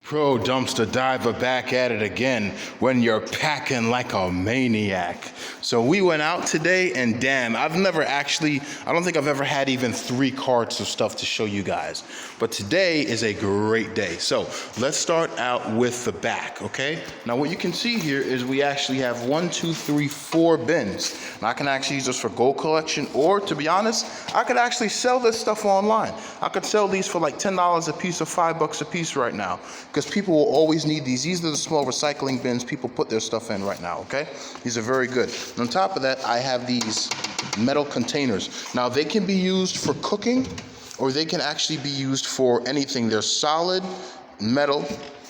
Pro dumpster diver back at it again when you're packing like a maniac. So we went out today and damn, I don't think I've ever had even 3 carts of stuff to show you guys. But today is a great day. So let's start out with the back, okay? Now what you can see here is we actually have 1, 2, 3, 4 bins. Now I can actually use this for gold collection, or to be honest, I could actually sell this stuff online. I could sell these for like $10 a piece or $5 a piece right now, because people will always need these. These are the small recycling bins people put their stuff in right now, okay? These are very good. And on top of that, I have these metal containers. Now they can be used for cooking, or they can actually be used for anything. They're solid metal.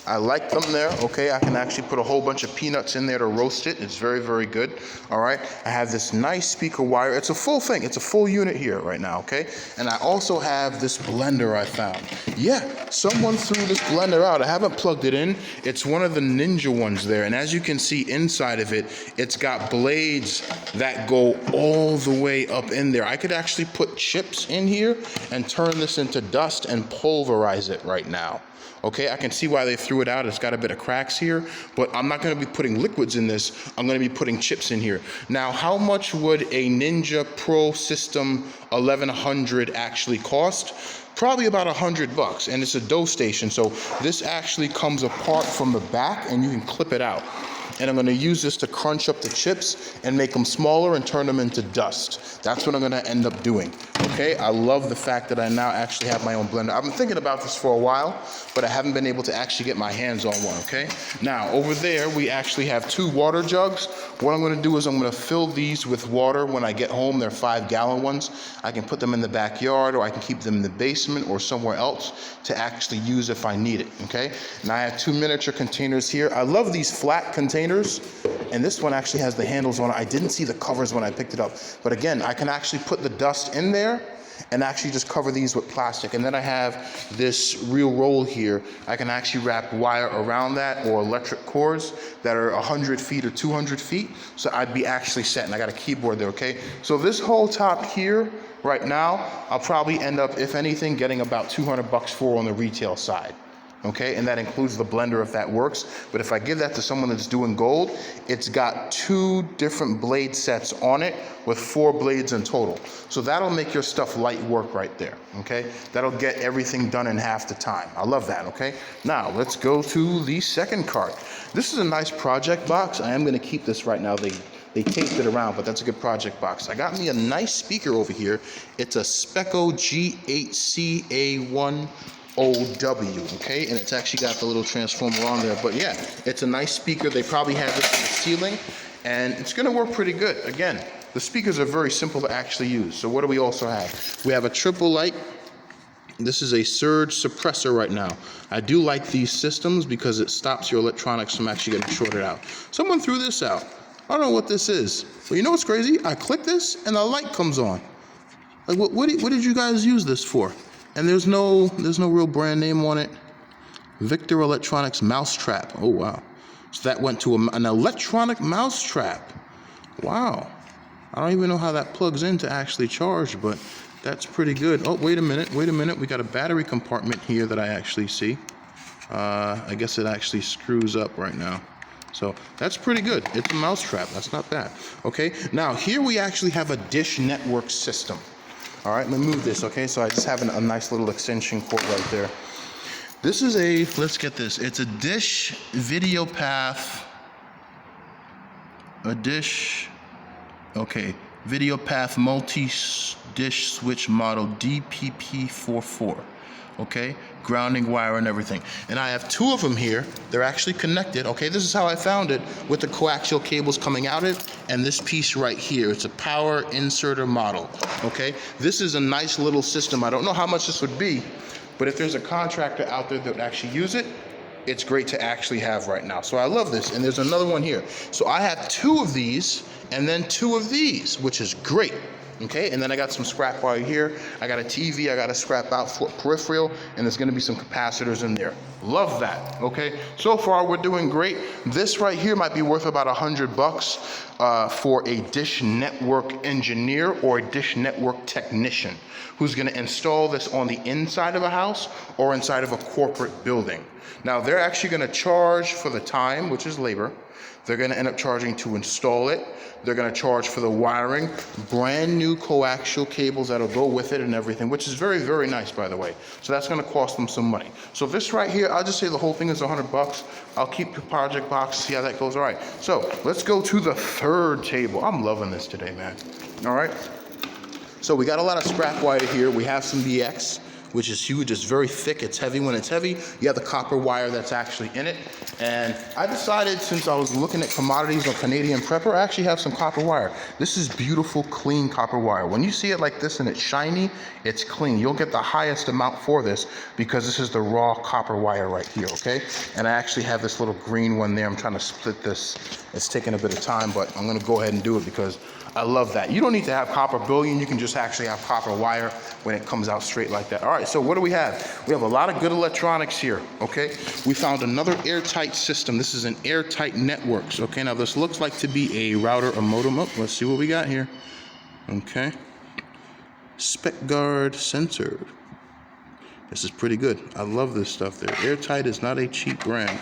I like them there, okay? I can actually put a whole bunch of peanuts in there to roast it. It's very, very good, all right? I have this nice speaker wire. It's a full thing. It's a full unit here right now, okay? And I also have this blender I found. Yeah, someone threw this blender out. I haven't plugged it in. It's one of the Ninja ones there. And as you can see inside of it, it's got blades that go all the way up in there. I could actually put chips in here and turn this into dust and pulverize it right now. Okay, I can see why they threw it out. It's got a bit of cracks here, but I'm not going to be putting liquids in this. I'm going to be putting chips in here. Now, how much would a Ninja Pro System 1100 actually cost? Probably about $100, and it's a dough station. So this actually comes apart from the back, and you can clip it out. And I'm going to use this to crunch up the chips and make them smaller and turn them into dust. That's what I'm going to end up doing. Okay, I love the fact that I now actually have my own blender. I've been thinking about this for a while, but I haven't been able to actually get my hands on one, okay? Now, over there, we actually have 2 water jugs. What I'm going to do is I'm going to fill these with water when I get home. They're 5-gallon ones. I can put them in the backyard, or I can keep them in the basement or somewhere else to actually use if I need it, okay? And I have 2 miniature containers here. I love these flat containers, and this one actually has the handles on it. I didn't see the covers when I picked it up, but again, I can actually put the dust in there and actually just cover these with plastic. And then I have this real roll here. I can actually wrap wire around that, or electric cords that are 100 feet or 200 feet. So I'd be actually set, and I got a keyboard there, okay? So this whole top here, right now, I'll probably end up, if anything, getting about $200 for on the retail side. Okay, and that includes the blender if that works. But if I give that to someone that's doing gold, it's got 2 different blade sets on it with 4 blades in total. So that'll make your stuff light work right there, okay? That'll get everything done in half the time. I love that, okay? Now, let's go to the second cart. This is a nice project box. I am gonna keep this right now. They taped it around, but that's a good project box. I got me a nice speaker over here. It's a Specco G8CA1 OW, okay, and it's actually got the little transformer on there. But yeah, it's a nice speaker. They probably have this in the ceiling, and it's going to work pretty good. Again, the speakers are very simple to actually use. So what do we also have? We have a triple light. This is a surge suppressor right now. I do like these systems because it stops your electronics from actually getting shorted out. Someone threw this out. I don't know what this is. But you know what's crazy? I click this and the light comes on. Like, what did you guys use this for? And there's no real brand name on it. Victor Electronics Mousetrap. Oh, wow. So that went to an electronic mousetrap. Wow. I don't even know how that plugs in to actually charge, but that's pretty good. Oh, wait a minute. We got a battery compartment here that I actually see. I guess it actually screws up right now. So that's pretty good. It's a mousetrap. That's not bad. Okay. Now, here we actually have a dish network system. All right, let me move this, okay? So I just have a nice little extension cord right there. This is let's get this. It's a Dish Video Path, Video Path multi-dish switch model DPP44, okay? Grounding wire and everything. And I have 2 of them here. They're actually connected, okay? This is how I found it, with the coaxial cables coming out of it, and this piece right here. It's a power inserter model, okay? This is a nice little system. I don't know how much this would be, but if there's a contractor out there that would actually use it, it's great to actually have right now. So I love this, and there's another one here. So I have 2 of these, and then 2 of these, which is great. Okay, and then I got some scrap wire here. I got a TV I got to scrap out for peripheral, and there's going to be some capacitors in there. Love that. Okay, so far we're doing great. This right here might be worth about $100 for a dish network engineer or a dish network technician who's going to install this on the inside of a house or inside of a corporate building. Now they're actually gonna charge for the time, which is labor. They're gonna end up charging to install it. They're gonna charge for the wiring, brand new coaxial cables that'll go with it and everything, which is very, very nice, by the way. So that's gonna cost them some money. So this right here, I'll just say the whole thing is $100. I'll keep the project box, see how that goes. All right, so let's go to the third table. I'm loving this today, man. All right, so we got a lot of scrap wire here. We have some BX, which is huge. It's very thick. It's heavy. When it's heavy, you have the copper wire that's actually in it. And I decided, since I was looking at commodities on Canadian Prepper, I actually have some copper wire. This is beautiful, clean copper wire. When you see it like this and it's shiny, it's clean. You'll get the highest amount for this because this is the raw copper wire right here, okay? And I actually have this little green one there. I'm trying to split this. It's taking a bit of time, but I'm gonna go ahead and do it because I love that. You don't need to have copper bullion. You can just actually have copper wire when it comes out straight like that. All right, so what do we have? We have a lot of good electronics here, okay? We found another airtight system. This is an airtight networks, okay? Now this looks like to be a router, a modem. Oh, let's see what we got here. Okay. Spec guard sensor. This is pretty good. I love this stuff there. Airtight is not a cheap brand,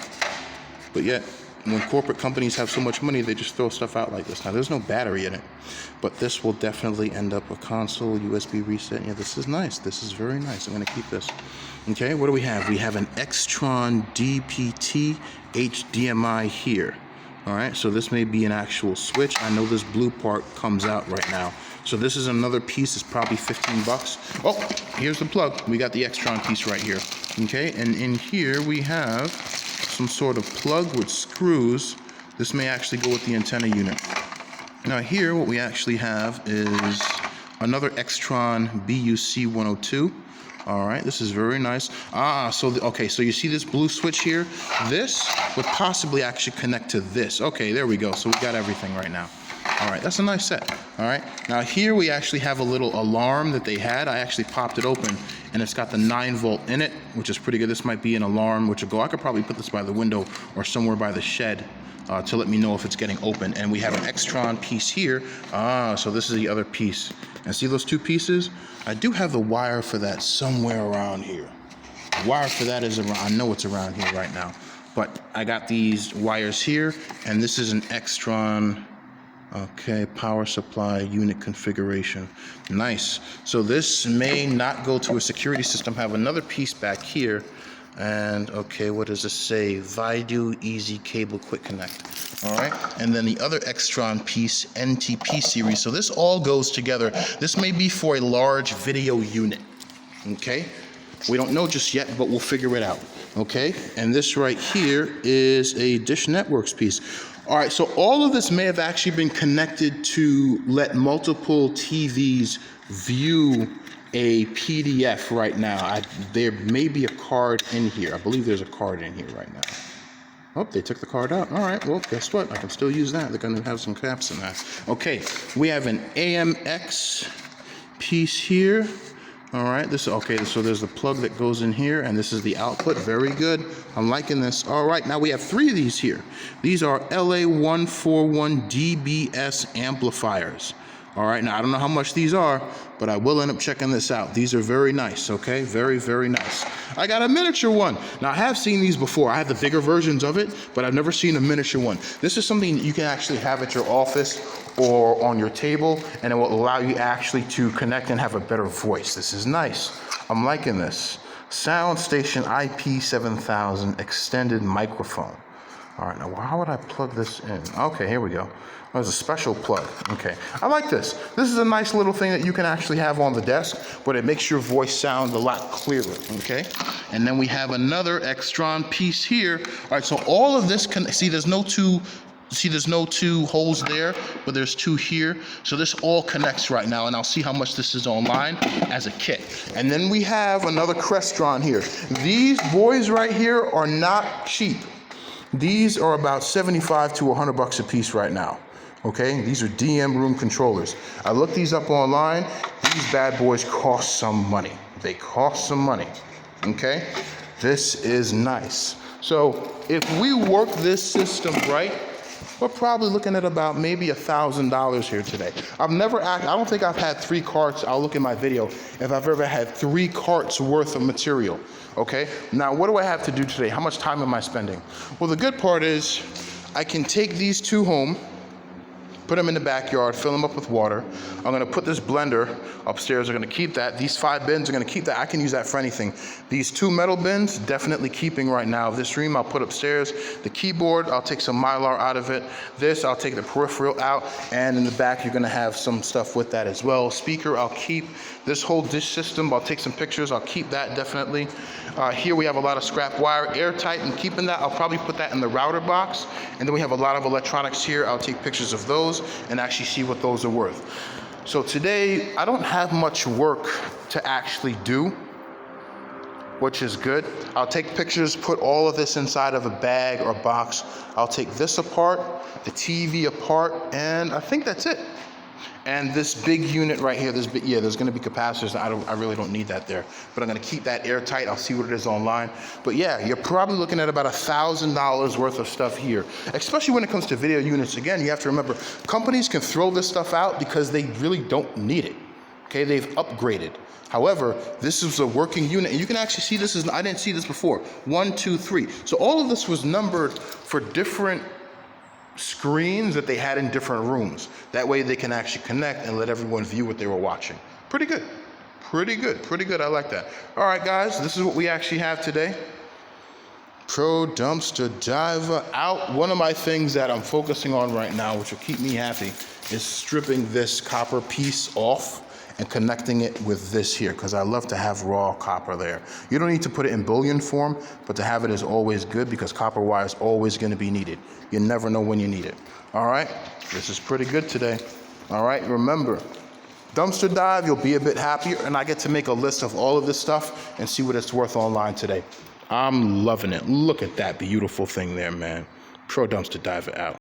but yet, when corporate companies have so much money, they just throw stuff out like this. Now, there's no battery in it, but this will definitely end up a console, USB reset. Yeah, this is nice. This is very nice. I'm going to keep this. Okay, what do we have? We have an Extron DPT HDMI here. All right, so this may be an actual switch. I know this blue part comes out right now. So this is another piece. It's probably 15 bucks. Oh, here's the plug. We got the Extron piece right here. Okay, and in here we have some sort of plug with screws. This may actually go with the antenna unit. Now here what we actually have is another Extron BUC 102. All right, this is very nice. Okay, so you see this blue switch here? This would possibly actually connect to this. Okay, there we go. So we got everything right now. All right, that's a nice set. All right, now here we actually have a little alarm that they had. I actually popped it open and it's got the 9-volt in it, which is pretty good. This might be an alarm which will go. I could probably put this by the window or somewhere by the shed to let me know if it's getting open. And we have an Extron piece here. So this is the other piece. And see those two pieces? I do have the wire for that somewhere around here. The wire for that is around, I know it's around here right now. But I got these wires here, and this is an Extron, okay, power supply unit configuration. Nice. So this may not go to a security system. Have another piece back here. And okay, what does this say? Vidu Easy Cable Quick Connect. All right, and then the other Extron piece, NTP series. So this all goes together. This may be for a large video unit. Okay, we don't know just yet, but we'll figure it out. Okay, and this right here is a Dish Networks piece. All right, so all of this may have actually been connected to let multiple TVs view a PDF right now. There may be a card in here. I believe there's a card in here right now. Oh, they took the card out. All right, well, guess what? I can still use that. They're going to have some caps in that. Okay, we have an AMX piece here. All right, okay, so there's the plug that goes in here, and this is the output. Very good. I'm liking this. All right, now we have 3 of these here. These are LA141 DBS amplifiers. All right, now I don't know how much these are, but I will end up checking this out. These are very nice, okay? Very, very nice. I got a miniature one. Now I have seen these before. I have the bigger versions of it, but I've never seen a miniature one. This is something you can actually have at your office or on your table, and it will allow you actually to connect and have a better voice. This is nice. I'm liking this. Sound Station IP7000 extended microphone. All right, now how would I plug this in? Okay, here we go. There's a special plug. Okay, I like this. This is a nice little thing that you can actually have on the desk, but it makes your voice sound a lot clearer, okay? And then we have another Extron piece here. All right, so all of this, there's no two holes there, but there's 2 here. So this all connects right now, and I'll see how much this is online as a kit. And then we have another Crestron here. These boys right here are not cheap. These are about 75 to 100 bucks a piece right now. Okay, these are DM room controllers. I looked these up online. These bad boys cost some money. They cost some money. Okay, this is nice. So if we work this system right, we're probably looking at about maybe $1,000 here today. I don't think I've had 3 carts, I'll look in my video, if I've ever had 3 carts worth of material, okay? Now, what do I have to do today? How much time am I spending? Well, the good part is I can take these 2 home, put them in the backyard, fill them up with water. I'm gonna put this blender upstairs, I'm gonna keep that. These 5 bins are gonna keep that. I can use that for anything. These 2 metal bins, definitely keeping right now. This ream I'll put upstairs. The keyboard, I'll take some Mylar out of it. This, I'll take the peripheral out. And in the back, you're gonna have some stuff with that as well. Speaker, I'll keep. This whole dish system, I'll take some pictures. I'll keep that definitely. Here we have a lot of scrap wire, airtight, and keeping that. I'll probably put that in the router box. And then we have a lot of electronics here. I'll take pictures of those and actually see what those are worth. So today, I don't have much work to actually do, which is good. I'll take pictures, put all of this inside of a bag or box. I'll take this apart, the TV apart, and I think that's it. And this big unit right here, there's gonna be capacitors. I really don't need that there, but I'm gonna keep that airtight. I'll see what it is online. But yeah, you're probably looking at about $1,000 worth of stuff here, especially when it comes to video units. Again, you have to remember, companies can throw this stuff out because they really don't need it, okay? They've upgraded. However, this is a working unit, and you can actually see I didn't see this before. 1, 2, 3. So all of this was numbered for different screens that they had in different rooms. That way they can actually connect and let everyone view what they were watching. Pretty good. Pretty good. Pretty good. I like that. All right, guys, this is what we actually have today. Pro Dumpster Diver out. One of my things that I'm focusing on right now, which will keep me happy, is stripping this copper piece off and connecting it with this here, because I love to have raw copper there. You don't need to put it in bullion form, but to have it is always good because copper wire is always gonna be needed. You never know when you need it. All right, this is pretty good today. All right, remember, dumpster dive, you'll be a bit happier, and I get to make a list of all of this stuff and see what it's worth online today. I'm loving it. Look at that beautiful thing there, man. Pro Dumpster Diver out.